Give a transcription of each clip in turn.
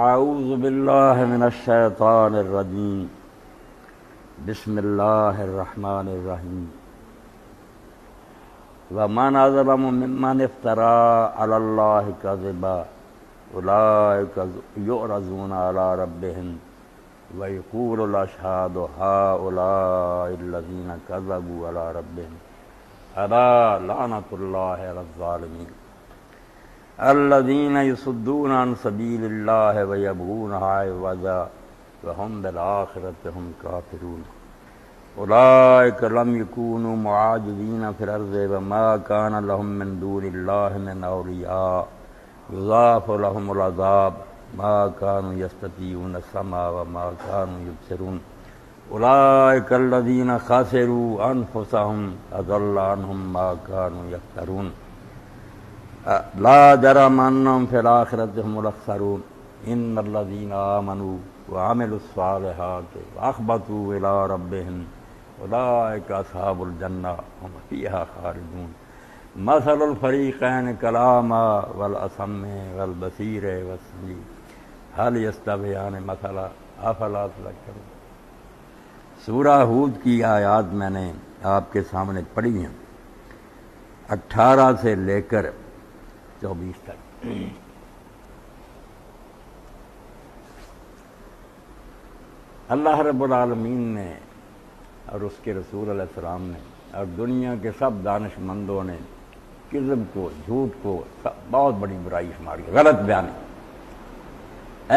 اعوذ باللہ من الشیطان الرجیم بسم اللہ الرحمن الرحیم ومن اظلم ممن افترى علی اللہ کذبا اولئک یعرضون علی ربهم ویقول الاشہاد ہؤلاء الذین کذبوا علی ربهم الا لعنۃ اللہ علی الظالمین الذین یصدون عن سبیل اللہ ویبغونها عوجا وهم بالآخرۃ هم کافرون اولئک لم یکونوا معاجزین فی الارض وما کان لهم من دون اللہ من اولیاء یضاعف لهم العذاب ما كانوا يستطيعون السمع وما كانوا يبصرون اولئک الذین خسروا انفسهم اضل عنهم ما كانوا يفترون لا جرم انهم في الاخرة هم الاخسرون ان الذين آمنوا وعملوا الصالحات واخبتوا الى ربهم اولئک اصحاب الجنہ هم فيها خالدون مثل الفریقین کلاما والاصم والبصیر والسمیع هل یستویان مثلا افلا تذکرون۔ سورہ ہود کی آیات میں نے آپ کے سامنے پڑھی ہیں 18 سے لے کر 24 تک۔ اللہ رب العالمین نے اور اس کے رسول علیہ السلام نے اور دنیا کے سب دانش مندوں نے کذب کو، جھوٹ کو بہت بڑی برائی شمار کی، غلط بیانی،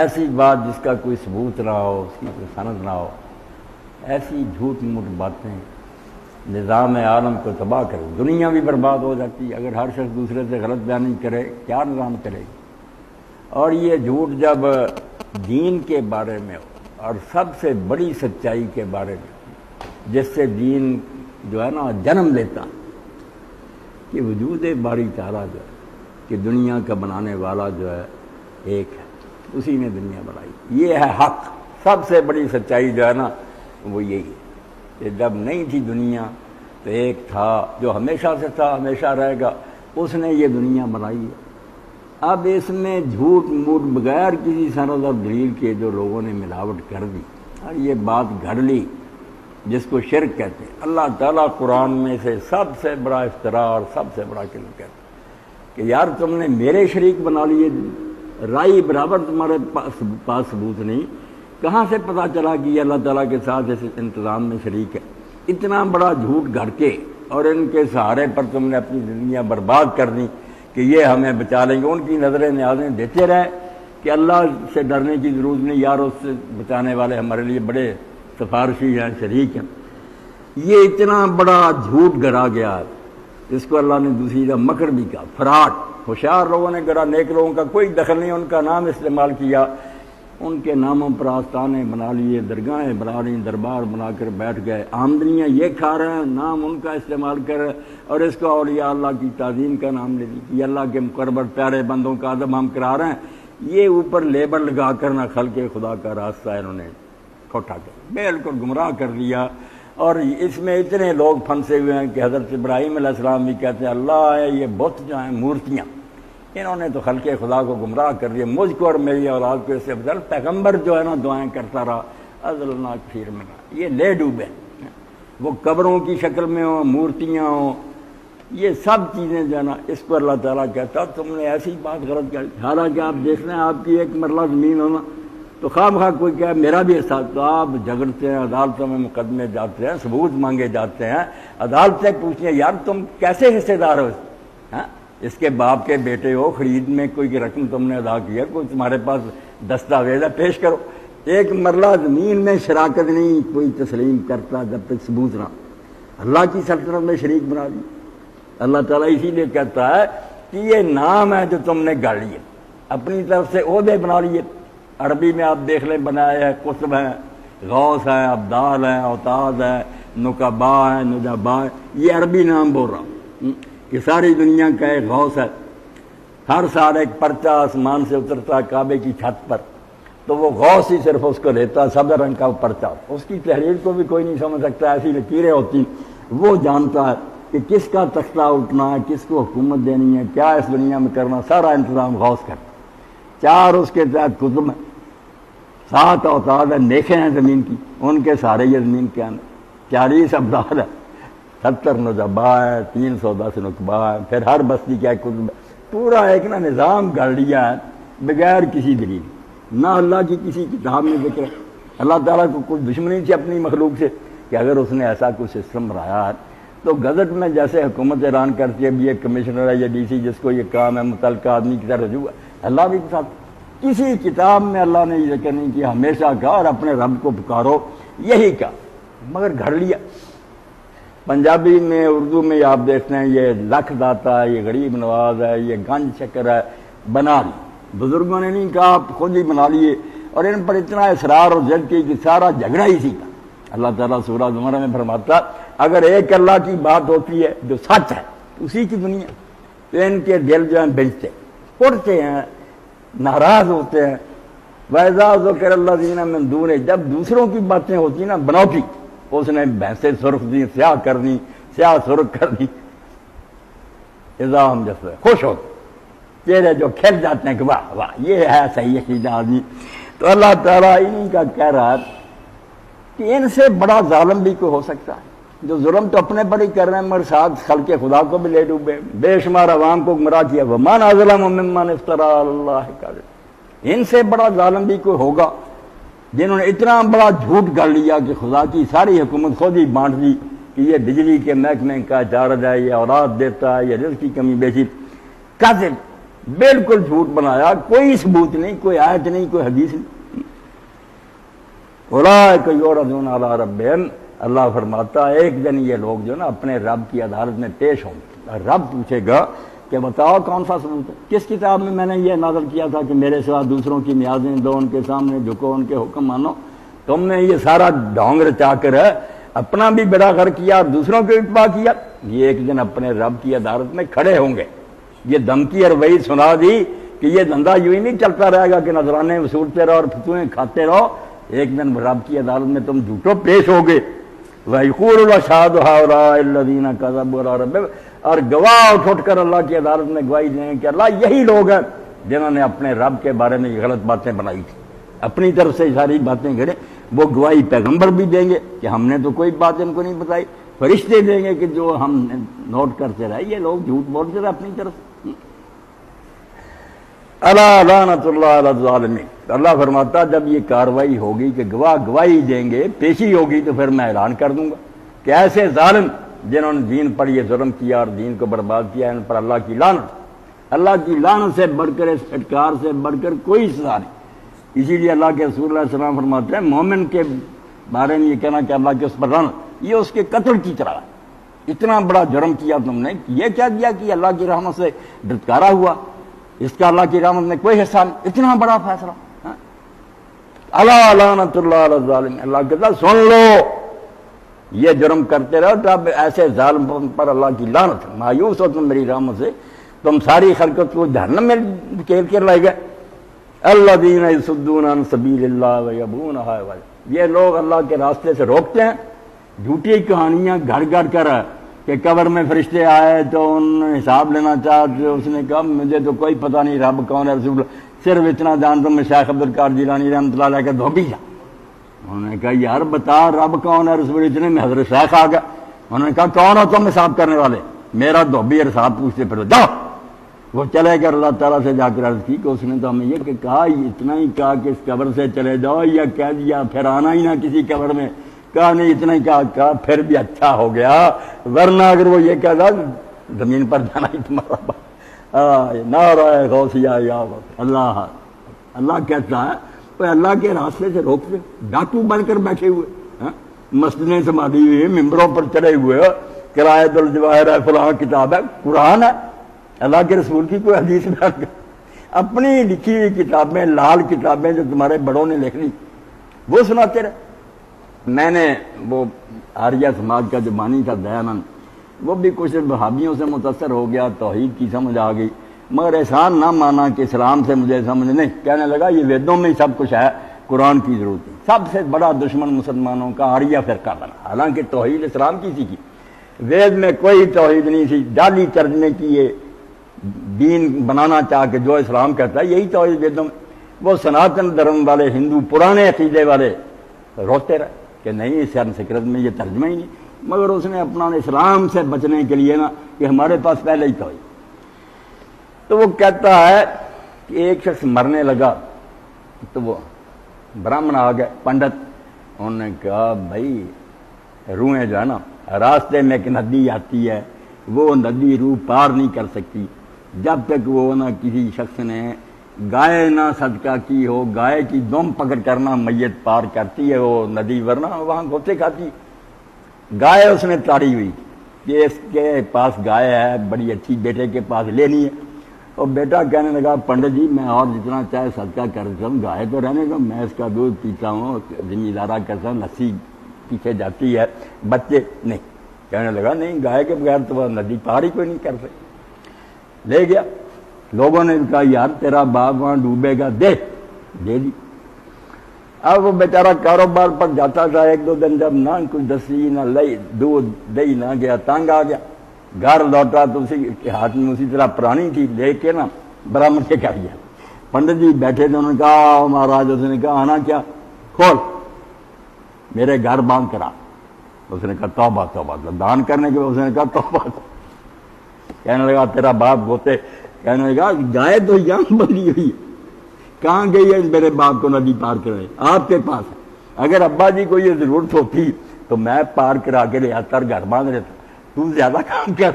ایسی بات جس کا کوئی ثبوت نہ ہو، اس کی کوئی سند نہ ہو، ایسی جھوٹ موٹ باتیں نظام عالم کو تباہ کرے، دنیا بھی برباد ہو جاتی ہے اگر ہر شخص دوسرے سے غلط بیانی کرے، کیا نظام کرے گی؟ اور یہ جھوٹ جب دین کے بارے میں ہو اور سب سے بڑی سچائی کے بارے میں جس سے دین جو ہے نا جنم لیتا کہ وجود باری تعالیٰ جو ہے کہ دنیا کا بنانے والا جو ہے ایک ہے، اسی نے دنیا بنائی، یہ ہے حق۔ سب سے بڑی سچائی جو ہے نا وہ یہی ہے کہ جب نہیں تھی دنیا تو ایک تھا جو ہمیشہ سے تھا، ہمیشہ رہے گا، اس نے یہ دنیا بنائی ہے۔ اب اس میں جھوٹ موٹ بغیر کسی سند اور دلیل کے جو لوگوں نے ملاوٹ کر دی اور یہ بات گھڑ لی جس کو شرک کہتے ہیں، اللہ تعالیٰ قرآن میں سے سب سے بڑا افتراء اور سب سے بڑا کذب کہتے ہیں کہ یار تم نے میرے شریک بنا لیے، رائی برابر تمہارے پاس ثبوت نہیں، کہاں سے پتہ چلا کہ یہ اللہ تعالیٰ کے ساتھ اس انتظام میں شریک ہے؟ اتنا بڑا جھوٹ گھڑ کے اور ان کے سہارے پر تم نے اپنی زندگیاں برباد کر دیں کہ یہ ہمیں بچا لیں گے۔ ان کی نظریں نیازیں دیتے رہے کہ اللہ سے ڈرنے کی ضرورت نہیں، یار اس سے بچانے والے ہمارے لیے بڑے سفارشی ہیں، شریک ہیں۔ یہ اتنا بڑا جھوٹ گھڑا گیا ہے، اس کو اللہ نے دوسری جگہ مکر بھی کہا، فراڈ۔ ہوشیار لوگوں نے گھڑا، نیک لوگوں کا کوئی دخل نہیں، ان کا نام استعمال کیا، ان کے ناموں پر آستانے بنا لیے، درگاہیں بنا لی، دربار بنا کر بیٹھ گئے، آمدنیاں یہ کھا رہے ہیں، نام ان کا استعمال کر رہے ہیں، اور اس کو اولیاء اللہ کی تعظیم کا نام لے لی، یہ اللہ کے مقرب پیارے بندوں کا ادب ہم کرا رہے ہیں۔ یہ اوپر لیبل لگا کر نہ خلق خدا کا راستہ انہوں نے کھوٹا کر بالکل گمراہ کر دیا۔ اور اس میں اتنے لوگ پھنسے ہوئے ہیں کہ حضرت ابراہیم علیہ السلام بھی کہتے ہیں اللہ ہے، یہ بت جو ہیں مورتیاں، انہوں نے تو خلق خدا کو گمراہ کر دیا، مجھ کو اور میری اولاد کو اس سے بدل۔ پیغمبر جو ہے نا دعائیں کرتا رہا اضلنا کثیر منها، یہ لے ڈوبے، وہ قبروں کی شکل میں ہوں، مورتیاں ہوں، یہ سب چیزیں جو ہے نا اس کو اللہ تعالیٰ کہتا تم نے ایسی بات غلط کر۔ حالانکہ آپ دیکھ رہے ہیں آپ کی ایک مرلہ زمین ہونا تو خواہ بخواہ کوئی کہے میرا بھی احساس، تو آپ جھگڑتے ہیں، عدالتوں میں مقدمے جاتے ہیں، ثبوت مانگے جاتے ہیں، عدالتیں پوچھتی ہیں یار تم کیسے حصے دار ہو، اس کے باپ کے بیٹے ہو، خرید میں کوئی رقم تم نے ادا کی ہے، کوئی تمہارے پاس دستاویز ہے، پیش کرو۔ ایک مرلہ زمین میں شراکت نہیں کوئی تسلیم کرتا جب تک ثبوت نہ، اللہ کی سلطنت میں شریک بنا دی۔ اللہ تعالیٰ اسی لیے کہتا ہے کہ یہ نام ہے جو تم نے گاڑ لیے، اپنی طرف سے عہدے بنا لیے۔ عربی میں آپ دیکھ لیں بنایا ہے، قطب ہیں، غوث ہیں، ابدال ہیں، اوتاد ہیں، نقبا ہیں، نجبا ہیں، یہ عربی نام بول رہا ہوں کہ ساری دنیا کا ایک غوث ہے۔ ہر سال ایک پرچہ آسمان سے اترتا ہے کعبے کی چھت پر، تو وہ غوث ہی صرف اس کو لیتا، سبز رنگ کا وہ پرچہ، اس کی تحریر کو بھی کوئی نہیں سمجھ سکتا، ایسی لکیریں ہوتی، وہ جانتا ہے کہ کس کا تختہ اٹھنا ہے، کس کو حکومت دینی ہے، کیا اس دنیا میں کرنا، سارا انتظام غوث کرتا۔ چار اس کے تحت کتب ہیں، 7 اوتاد ہے، نیکیں ہیں زمین کی، ان کے سارے یہ زمین کے اندر 40 ابدال ہے، 70 نجبا ہے، 310 نقبہ ہے، پھر ہر بستی کا ایک پورا ایک نا نظام گھڑ لیا ہے بغیر کسی دلیل، نہ اللہ کی کسی کتاب میں ذکر ہے۔ اللہ تعالیٰ کو کوئی دشمنی تھی اپنی مخلوق سے کہ اگر اس نے ایسا کوئی سسٹم بنایا ہے تو گزٹ میں جیسے حکومت اعلان کرتی ہے بھی یہ کمشنر ہے یا ڈی سی جس کو یہ کام ہے متعلقہ آدمی کی طرح رجوع ہے، اللہ بھی ساتھ کسی کتاب میں اللہ نے یہ ذکر نہیں کیا، ہمیشہ کہا اور اپنے رب کو پکارو، یہی کہا، مگر گھڑ لیا۔ پنجابی میں، اردو میں آپ دیکھتے ہیں یہ لکھ داتا ہے، یہ غریب نواز ہے، یہ گنج شکر ہے، بنا لی، بزرگوں نے نہیں کہا، آپ خود ہی بنا لیے، اور ان پر اتنا اصرار اور ضد کی کہ سارا جھگڑا ہی کا۔ اللہ تعالیٰ سورہ زمرہ میں فرماتا اگر ایک اللہ کی بات ہوتی ہے جو سچ ہے اسی کی دنیا، تو ان کے دل جو ہیں بھجتے اٹھتے ہیں، ناراض ہوتے ہیں۔ وَإِذَا ذُكِرَ الَّذِينَ مِن دُونِهِ، جب دوسروں کی باتیں ہوتی نا بنوٹی، اس نے بھینسیں سرخ دی، سیاہ کر دی، سیاہ سرخ کر دی، اذا ہم جیسے خوش ہوتے، چہرے جو کھل جاتے ہیں کہ واہ واہ یہ ہے صحیح عقیدہ آدمی۔ تو اللہ تعالیٰ انہیں کا کہہ رہا ہے کہ ان سے بڑا ظالم بھی کوئی ہو سکتا ہے، جو ظلم تو اپنے پر ہی کر رہے ہیں مگر ساتھ خلق خدا کو بھی لے ڈوبے، بے شمار عوام کو گمراہ کیا۔ وَمَنْ أَظْلَمُ مِمَّنِ افْتَرَىٰ عَلَى اللَّهِ كَذِبًا، ان سے بڑا ظالم بھی کوئی ہوگا جنہوں نے اتنا بڑا جھوٹ گڑھ لیا کہ خدا کی ساری حکومت خود ہی بانٹ دی کہ یہ بجلی کے محکمے کا چارج ہے، یہ اولاد دیتا ہے، یہ رزق کی کمی بیشی، کاذب، بالکل جھوٹ بنایا، کوئی ثبوت نہیں، کوئی آیت نہیں، کوئی حدیث نہیں۔ اولئک یعرضون علی ربہم، اللہ فرماتا ہے ایک دن یہ لوگ جو نا اپنے رب کی عدالت میں پیش ہوں گے، رب پوچھے گا کہ بتاؤ کون سا ثبوت ہے، کس کتاب میں نے یہ نازل کیا تھا کہ میرے سوا دوسروں کی نیازیں دو، ان کے سامنے جھکو، ان کے حکم مانو، تم نے یہ سارا ڈھونگ رچا کر اپنا بھی بیڑا غرق کیا اور دوسروں کو اتباع کیا۔ یہ ایک دن اپنے رب کی عدالت میں کھڑے ہوں گے، یہ دھمکی اور وعید سنا دی کہ یہ دھندا یوں ہی نہیں چلتا رہے گا کہ نذرانے وصولتے رہو اور فتویں کھاتے رہو، ایک دن رب کی عدالت میں تم جھوٹو پیش ہوگے۔ وَيَقُولُ الْأَشْهَادُ هَؤُلَاءِ الَّذِينَ كَذَبُوا عَلَىٰ رَبِّهِمْ، اور گواہ اٹھ کر اللہ کی عدالت میں گواہی دیں کہ اللہ یہی لوگ ہیں جنہوں نے اپنے رب کے بارے میں یہ غلط باتیں بنائی تھی، اپنی طرف سے ساری باتیں گھڑے۔ وہ گواہی پیغمبر بھی دیں گے کہ ہم نے تو کوئی بات ان کو نہیں بتائی، فرشتے دیں گے کہ جو ہم نوٹ کرتے رہے یہ لوگ جھوٹ بولتے رہے اپنی طرف سے۔ الا لعنۃ اللہ علی الظالمین، اللہ فرماتا جب یہ کاروائی ہوگی کہ گواہ گواہی دیں گے، پیشی ہوگی، تو پھر میں اعلان کر دوں گا کہ ایسے ظالم جنہوں نے دین پر یہ ظلم کیا اور دین کو برباد کیا، ان پر اللہ کی لعنت، اللہ کی لعنت سے بڑھ کر، اس پھٹکار سے بڑھ کر کوئی سزا نہیں۔ اسی لیے اللہ کے رسول اللہ علیہ وسلم فرماتے ہیں مومن کے بارے میں یہ کہنا کہ اللہ کے اس پر لعنت، یہ اس کے قتل کی طرح ہے، اتنا بڑا جرم کیا تم نے، یہ کیا کیا کہ اللہ کی رحمت سے دھتکارا ہوا، اس کا اللہ کی رحمت میں کوئی حصہ نہیں، اتنا بڑا فیصلہ۔ الا لعنۃ اللہ علی الظالمین، اللہ کہتا سن لو یہ جرم کرتے رہو تب ایسے ظالم پر اللہ کی لعنت، مایوس ہو تم میری رحمت سے، تم ساری خلقت کو جہنم میں کھیل کر لائے گئے۔ الذین یصدون عن سبیل اللہ ویبغونہا عوجا، یہ لوگ اللہ کے راستے سے روکتے ہیں، جھوٹی کہانیاں گھڑ گھڑ کر کہ قبر میں فرشتے آئے تو ان نے حساب لینا چاہتے، اس نے کہا مجھے تو کوئی پتہ نہیں رب کون ہے، رسول اللہ صرف اتنا جانتا ہوں میں شیخ عبدالقادر جیلانی رحمۃ اللہ علیہ کا دھوبی تھا۔ انہوں نے کہا یار بتا رب کون ہے، رسول، اتنے میں حضرت شیخ آ گیا، انہوں نے کہا کون ہو تم حساب کرنے والے، میرا دھوبی حساب پوچھتے پھر جاؤ۔ وہ چلے گئے، اللہ تعالیٰ سے جا کر عرض کی کہ اس نے تو ہمیں یہ کہ کہا اتنا ہی کہا کہ اس قبر سے چلے جاؤ، یا کہہ دیا پھر آنا ہی نہ کسی قبر میں، کہا نہیں اتنا ہی کہا پھر بھی اچھا ہو گیا، ورنہ اگر وہ یہ کہتا زمین پر جانا ہی تمہارا نعرہ غوثیہ یا اللہ۔ اللہ کہتا ہے تو اللہ کے راستے سے روکتے، ڈاکو بن کر بیٹھے ہوئے، مسجدیں سنبھالی ہوئی، ممبروں پر چڑھے ہوئے، قرائت الجواہر ہے، فلاں کتاب ہے، قرآن ہے، اللہ کے رسول کی کوئی حدیث نہ کر، اپنی لکھی ہوئی کتابیں، لال کتابیں جو تمہارے بڑوں نے لکھ لی وہ سناتے رہے۔ میں نے وہ آریہ سماج کا جو بانی تھا دیانند، وہ بھی کچھ وہابیوں سے متاثر ہو گیا، توحید کی سمجھ آ گئی، مگر احسان نہ مانا کہ اسلام سے مجھے سمجھ نہیں، کہنے لگا یہ ویدوں میں ہی سب کچھ ہے، قرآن کی ضرورت ہے۔ سب سے بڑا دشمن مسلمانوں کا آریہ فرقہ بنا، حالانکہ توحید اسلام کی تھی، وید میں کوئی توحید نہیں تھی، جعلی ترجمے کی یہ دین بنانا چاہ کے جو اسلام کہتا ہے یہی توحید ویدوں میں، وہ سناتن دھرم والے ہندو پرانے عقیدے والے روتے رہے کہ نہیں سنسکرت میں یہ ترجمہ ہی نہیں، مگر اس نے اپنا اسلام سے بچنے کے لیے نا کہ ہمارے پاس پہلے ہی تھا، تو وہ کہتا ہے کہ ایک شخص مرنے لگا تو وہ براہمن آ گئے پنڈت، انہوں نے کہا بھائی روحیں جو ہے نا راستے میں ایک ندی آتی ہے، وہ ندی روح پار نہیں کر سکتی جب تک وہ نہ کسی شخص نے گائے نہ صدقہ کی ہو، گائے کی دم پکڑ کرنا میت پار کرتی ہے وہ ندی، ورنہ وہاں گوتے کھاتی۔ گائے اس نے تاڑی ہوئی کہ اس کے پاس گائے ہے بڑی اچھی، بیٹے کے پاس لینی ہے، اور بیٹا کہنے لگا پنڈت جی میں اور جتنا چاہے صدقہ کرتا ہوں، گائے تو رہنے دو، میں اس کا دودھ پیتا ہوں، زمیندارہ کرتا ہوں، لسی پیچھے جاتی ہے، بچے نہیں۔ کہنے لگا نہیں گائے کے بغیر تو وہ ندی پار ہی کوئی نہیں کر سکتی۔ لے گیا، لوگوں نے کہا یار تیرا باپ وہاں ڈوبے گا، دے دی۔ اب وہ بیچارہ کاروبار پر جاتا تھا، ایک دو دن جب نہ کچھ دسی نہ لئی دودھ دہی نہ گیا، تنگ آ گیا، گھر لوٹا تو اسی کے ہاتھ میں اسی طرح پرانی تھی، لے کے نا برامد کے کر گیا۔ پنڈت جی بیٹھے تھے، انہوں نے کہا مہاراج، اس نے کہا آنا کیا، کھول میرے گھر باندھ کرا۔ اس نے کہا توبہ توبہ، دان کرنے کے بعد اس نے کہا توبہ۔ کہنے لگا تیرا باپ ہوتے، کہنے لگا گائے تو یہاں بندی ہوئی ہے، کہاں گئی ہے میرے باپ کو ندی پار کرے، آپ کے پاس ہے، اگر ابا جی کو یہ ضرورت ہوتی تو میں پار کرا کے لے آتا اور گھر باندھ لیتا، تو زیادہ کام کر۔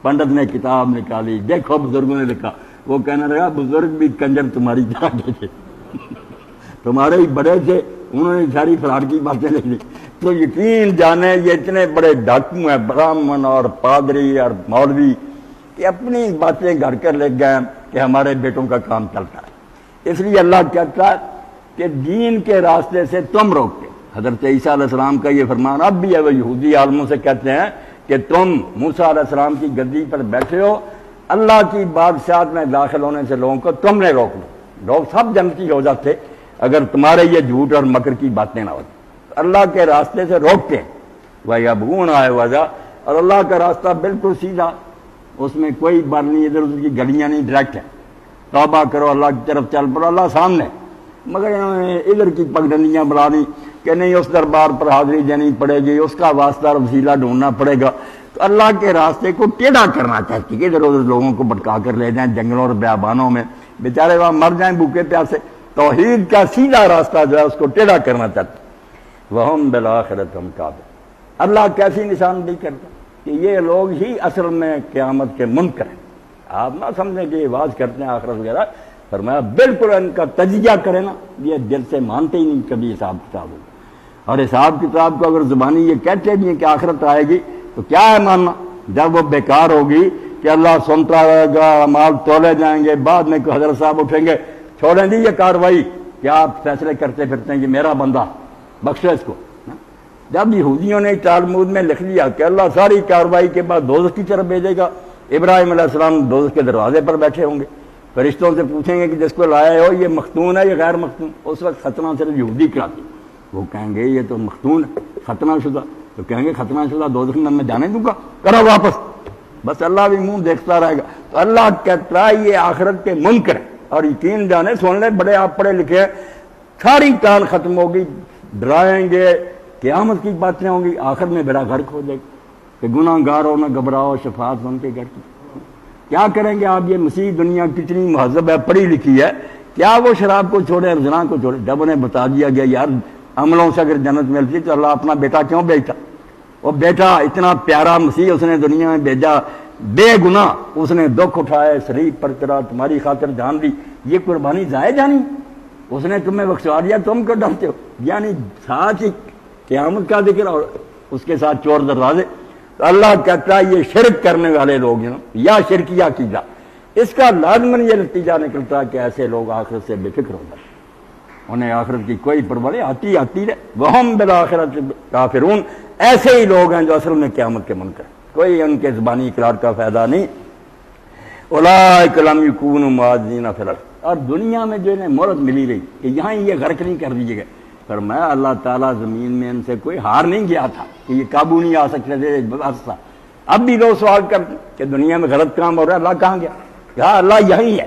پنڈت نے کتاب نکالی، دیکھو بزرگوں نے لکھا، وہ کہنے لگا بزرگ بھی کنجر تمہاری طرح کے تھے، تمہارے ہی بڑے تھے، انہوں نے ساری فراڈ کی باتیں لکھ لی۔ تو یقین جانے یہ اتنے بڑے ڈاکو ہیں براہمن اور پادری اور مولوی کہ اپنی باتیں گھر کر لے گئے کہ ہمارے بیٹوں کا کام چلتا ہے۔ اس لیے اللہ کہتا ہے کہ دین کے راستے سے تم روکتے۔ حضرت عیسیٰ علیہ السلام کا یہ فرمان اب بھی ہے، وہ یہودی عالموں سے کہتے ہیں کہ تم موسیٰ علیہ السلام کی گدی پر بیٹھے ہو، اللہ کی بادشاہت میں داخل ہونے سے لوگوں کو تم نے روک لو، لوگ سب جنتی ہو جاتے اگر تمہارے یہ جھوٹ اور مکر کی باتیں نہ ہوتی۔ اللہ کے راستے سے روکتے ہیں، وَيَبْغُونَ عِوَجًا، اور اللہ کا راستہ بالکل سیدھا، اس میں کوئی بار نہیں، ادھر ادھر کی گلیاں نہیں، ڈائریکٹ ہے، توبہ کرو اللہ کی طرف چل پڑو، اللہ سامنے۔ مگر انہوں نے ادھر کی پگڈنڈیاں بڑھانی کہ نہیں اس دربار پر حاضری دینی پڑے گی، اس کا واسطہ اور وسیلہ ڈھونڈنا پڑے گا، تو اللہ کے راستے کو ٹیڑھا کرنا چاہتی کہ ادھر ادھر لوگوں کو بھٹکا کر لے جائیں جنگلوں اور بیابانوں میں، بیچارے وہاں مر جائیں بھوکے پیاسے۔ توحید کا سیدھا راستہ جو ہے اس کو ٹیڑھا کرنا چاہتے، وَهُمْ بِالْآخِرَةِ هُمْ كَافِرُونَ۔ اللہ کیسی نشاندہی کرتا کہ یہ لوگ ہی اصل میں قیامت کے منکر ہیں۔ آپ نہ سمجھیں کہ یہ واز کرتے ہیں آخرت وغیرہ، فرمایا بالکل ان کا تجزیہ کرے نا، یہ دل سے مانتے ہی نہیں کبھی حساب کتاب ہوگا، اور حساب کتاب کو اگر زبانی یہ کہتے بھی ہیں کہ آخرت آئے گی تو کیا ہے ماننا، جب وہ بیکار ہوگی کہ اللہ سنتا رہے گا، مال تولے جائیں گے، بعد میں کوئی حضرت صاحب اٹھیں گے، چھوڑیں دی یہ کاروائی، کیا آپ فیصلے کرتے پھرتے ہیں کہ میرا بندہ بخشو اس کو۔ جب یہودیوں نے تالمود میں لکھ لیا کہ اللہ ساری کاروائی کے بعد دوزخ کی طرف بھیجے گا، ابراہیم علیہ السلام دوزخ کے دروازے پر بیٹھے ہوں گے، فرشتوں سے پوچھیں گے کہ جس کو لائے ہو یہ مختون ہے یا غیر مختون، اس وقت ختنہ صرف یہودی کراتی، وہ کہیں گے یہ تو مختون ہے ختنہ شدہ، تو کہیں گے ختنہ شدہ دوزخ میں جانے دوں گا، کرو واپس، بس اللہ بھی منہ دیکھتا رہے گا۔ تو اللہ کہتا ہے یہ آخرت کے منکر ہے، اور یقین جانے سن لیں بڑے آپ پڑھے لکھے ہیں، ساری کان ختم ہوگی، ڈرائیں گے، قیامت کی باتیں ہوں گی، آخر میں بیڑا غرق ہو جائے گا کہ گناہ گار ہو نہ گھبراؤ، شفاعت ان کے گھر کی۔ کیا کریں گے آپ؟ یہ مسیح دنیا کتنی مہذب ہے، پڑھی لکھی ہے، کیا وہ شراب کو چھوڑے اور زنا کو چھوڑے؟ جب انہیں بتا دیا گیا یار عملوں سے اگر جنت ملتی تو اللہ اپنا بیٹا کیوں بھیجتا؟ وہ بیٹا اتنا پیارا مسیح اس نے دنیا میں بھیجا، بے گناہ، اس نے دکھ اٹھائے، شریف پر کرا، تمہاری خاطر جان دی، یہ قربانی ضائع جانی؟ اس نے تمہیں بخشوا دیا، تم کیوں ڈرتے ہو؟ یعنی ساتھ ہی قیامت کا ذکر اور اس کے ساتھ چور دروازے۔ تو اللہ کہتا ہے یہ شرک کرنے والے لوگ ہیں یا شرکیہ عقیدہ، اس کا لازماً یہ نتیجہ نکلتا ہے کہ ایسے لوگ آخرت سے بے فکر ہو جائیں، انہیں آخرت کی کوئی پرواہ نہیں، آتی ہے۔ وَهُمْ بِالْآخِرَةِ كَافِرُونَ، ایسے ہی لوگ ہیں جو اصل میں قیامت کے منکر ہیں، کوئی ان کے زبانی اقرار کا فائدہ نہیں۔ اولئک لم یکونوا معجزین فی الارض، اور دنیا میں جو انہیں مہلت ملی رہی کہ یہاں یہ غرق نہیں کر دیجیے گا، فرمایا اللہ تعالیٰ زمین میں ان سے کوئی ہار نہیں گیا تھا کہ یہ قابو نہیں آ سکتے تھے، بس اب بھی لوگ سوال کرتے کہ دنیا میں غلط کام ہو رہا ہے، اللہ کہاں گیا؟ کہا اللہ یہیں ہے،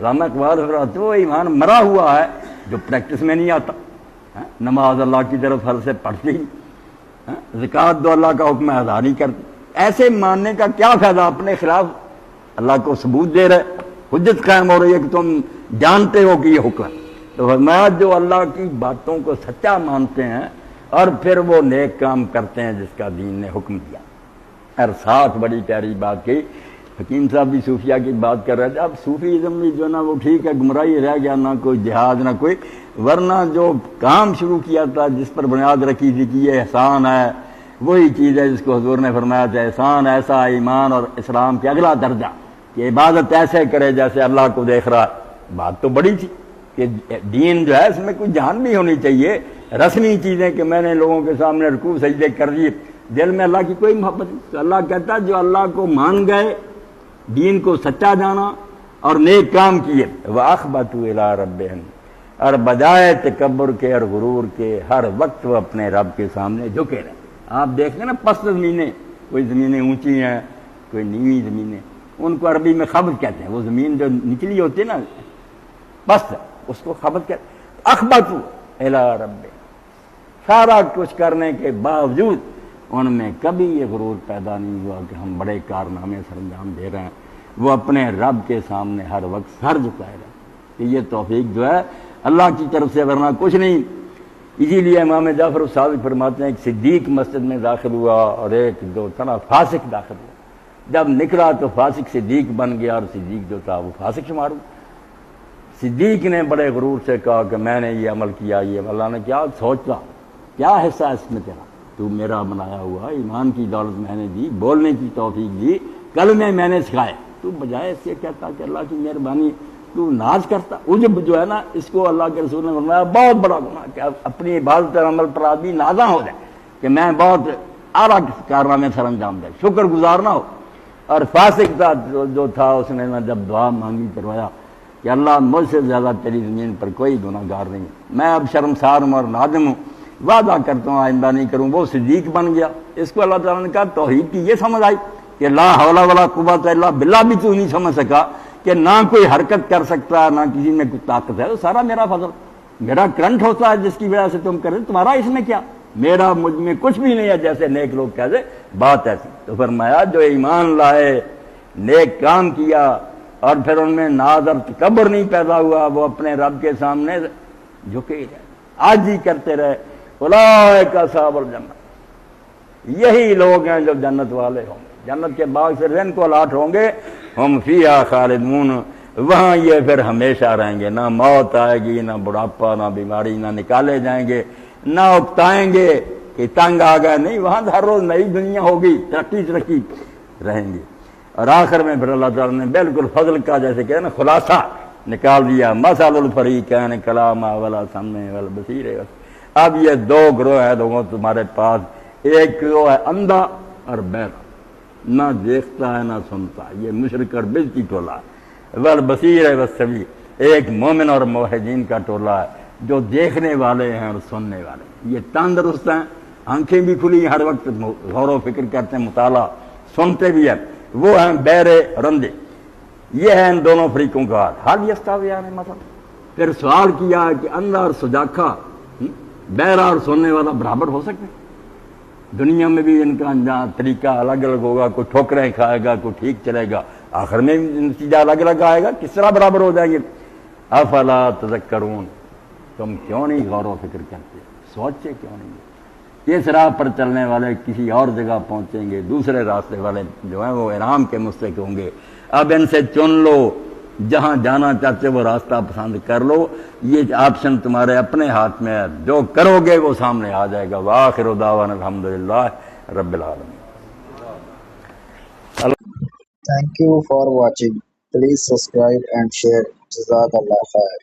علامہ اقبال فرماتے وہ ایمان مرا ہوا ہے جو پریکٹس میں نہیں آتا. نماز اللہ کی طرف حل سے پڑھتی ہی, زکوٰۃ دو اللہ کا حکم ادا نہیں کرتی. ایسے ماننے کا کیا فائدہ؟ اپنے خلاف اللہ کو ثبوت دے رہے, حجت قائم ہو رہی ہے کہ تم جانتے ہو کہ یہ حکم ہے. تو فرمایا جو اللہ کی باتوں کو سچا مانتے ہیں اور پھر وہ نیک کام کرتے ہیں جس کا دین نے حکم دیا. اور ساتھ بڑی پیاری بات کی, حکیم صاحب بھی صوفیہ کی بات کر رہے تھے. اب صوفیزم بھی جو نا وہ ٹھیک ہے, گمراہی رہ گیا, نہ کوئی جہاد نہ کوئی, ورنہ جو کام شروع کیا تھا جس پر بنیاد رکھی تھی کہ یہ احسان ہے, وہی چیز ہے جس کو حضور نے فرمایا تھا احسان ایسا ایمان اور اسلام کے اگلا درجہ کہ عبادت ایسے کرے جیسے اللہ کو دیکھ رہا. بات تو بڑی تھی کہ دین جو ہے اس میں کوئی جان بھی ہونی چاہیے. رسمی چیزیں کہ میں نے لوگوں کے سامنے رکوع سجدے کر دیے, دل میں اللہ کی کوئی محبت نہیں. تو اللہ کہتا جو اللہ کو مان گئے, دین کو سچا جانا اور نیک کام کیے, وَأَخْبَتُوا إِلَىٰ رَبِّهِمْ, اور بجائے تکبر کے اور غرور کے ہر وقت وہ اپنے رب کے سامنے جھکے رہے. آپ دیکھ لیں نا پست زمینیں, کوئی زمینیں اونچی ہیں کوئی نیوی زمینیں, ان کو عربی میں خبط کہتے ہیں. وہ زمین جو نچلی ہوتی ہے نا پست, اس کو خبط کہتے ہیں. اخبتوا الی رب, سارا کچھ کرنے کے باوجود ان میں کبھی یہ غرور پیدا نہیں ہوا کہ ہم بڑے کارنامے سر انجام دے رہے ہیں. وہ اپنے رب کے سامنے ہر وقت سر جھکائے رہے. کہ یہ توفیق جو ہے اللہ کی طرف سے, ورنہ کچھ نہیں. اسی لیے امام جعفر الصادق فرماتے ہیں ایک صدیق مسجد میں داخل ہوا اور ایک جو تھا نا فاسق داخل ہوا. جب نکلا تو فاسق صدیق بن گیا اور صدیق جو تھا وہ فاسق شمار ہوا. صدیق نے بڑے غرور سے کہا کہ میں نے یہ عمل کیا, یہ اللہ نے کیا سوچتا, کیا حصہ اس میں تیرا, تو میرا بنایا ہوا ایمان کی دولت میں نے دی, بولنے کی توفیق دی, کلمے میں نے سکھائے, تو بجائے اس سے کہتا کہ اللہ کی مہربانی, تو ناز کرتا. عجب جو ہے نا اس کو اللہ کے رسول نے فرمایا بہت بڑا گناہ, کہ اپنی عبادت اور عمل پر آدمی نازاں ہو جائے کہ میں بہت اعلیٰ کارنامے سر انجام دے, شکر گزار نہ ہو. اور فاسق تھا جو تھا, اس نے نا جب دعا مانگی کروایا کہ اللہ مجھ سے زیادہ تیری زمین پر کوئی گناہ گار نہیں, میں اب شرمسار ہوں اور نادم ہوں, وعدہ کرتا ہوں آئندہ نہیں کروں. وہ صدیق بن گیا. اس کو اللہ تعالیٰ نے کہا توحید کی یہ سمجھ آئی کہ لا حول ولا قوت الا باللہ بھی تو نہیں سمجھ سکا کہ نہ کوئی حرکت کر سکتا, نہ کسی میں کوئی طاقت ہے, تو سارا میرا فضل, میرا کرنٹ ہوتا ہے جس کی وجہ سے تم کرے, تمہارا اس میں کیا, میرا مجھ میں کچھ بھی نہیں ہے, جیسے نیک لوگ کہتے بات ایسی. تو فرمایا جو ایمان لائے, نیک کام کیا, اور پھر ان میں ناز اور تکبر نہیں پیدا ہوا, وہ اپنے رب کے سامنے جھکے رہے, آج ہی کرتے رہے, اولئک اصحاب الجنہ, یہی لوگ ہیں جو جنت والے ہوں گے. جنت کے باغ سے ان کو الاٹ ہوں گے, ہم فیہا خالدون, وہاں یہ پھر ہمیشہ رہیں گے. نہ موت آئے گی, نہ بڑھاپا, نہ بیماری, نہ نکالے جائیں گے, نہ اکتائیں گے کہ تنگ آ گئے, نہیں, وہاں ہر روز نئی دنیا ہوگی, ترقی رہیں گے. اور آخر میں پھر اللہ تعالیٰ نے بالکل فضل کا جیسے کہتے ہیں نا خلاصہ نکال دیا, مثل الفریقین کلاما ولا سمع والبصیر. اب یہ دو گروہ ہیں لوگوں تمہارے پاس, ایک گروہ ہے اندھا اور بہرا, نہ دیکھتا ہے نہ سنتا, یہ مشرک اور بدعتی ٹولہ ہے. والبصیر ہے والسمیع, ایک مومن اور موحدین کا ٹولہ ہے جو دیکھنے والے ہیں اور سننے والے ہیں. یہ تندرست ہیں, آنکھیں بھی کھلی, ہر وقت غور و فکر کرتے ہیں, مطالعہ سنتے بھی ہیں. وہ ہیں بہرے رندے. یہ ہے ان دونوں فریقوں کا حال. حال یستویان مثلا. پھر سوال کیا کہ اندھا اور سجاکھا, بہرا اور سننے والا برابر ہو سکتے ہیں؟ دنیا میں بھی ان کا انجام طریقہ الگ الگ ہوگا, کوئی ٹھوکریں کھائے گا, کوئی ٹھیک چلے گا, آخر میں نتیجہ الگ الگ آئے گا. کس طرح برابر ہو جائیں گے؟ افلا تذکرون, تم کیوں نہیں غور و فکر کرتے, سوچے کیوں نہیں؟ اس راہ پر چلنے والے کسی اور جگہ پہنچیں گے, دوسرے راستے والے جو ہیں وہ انعام کے مستحق ہوں گے. اب ان سے چن لو, جہاں جانا چاہتے وہ راستہ پسند کر لو. یہ آپشن تمہارے اپنے ہاتھ میں ہے, جو کرو گے وہ سامنے آ جائے گا. وآخر دعوانا الحمدللہ رب العالمین. Thank you for watching. Please subscribe and share. Jazakallah khair.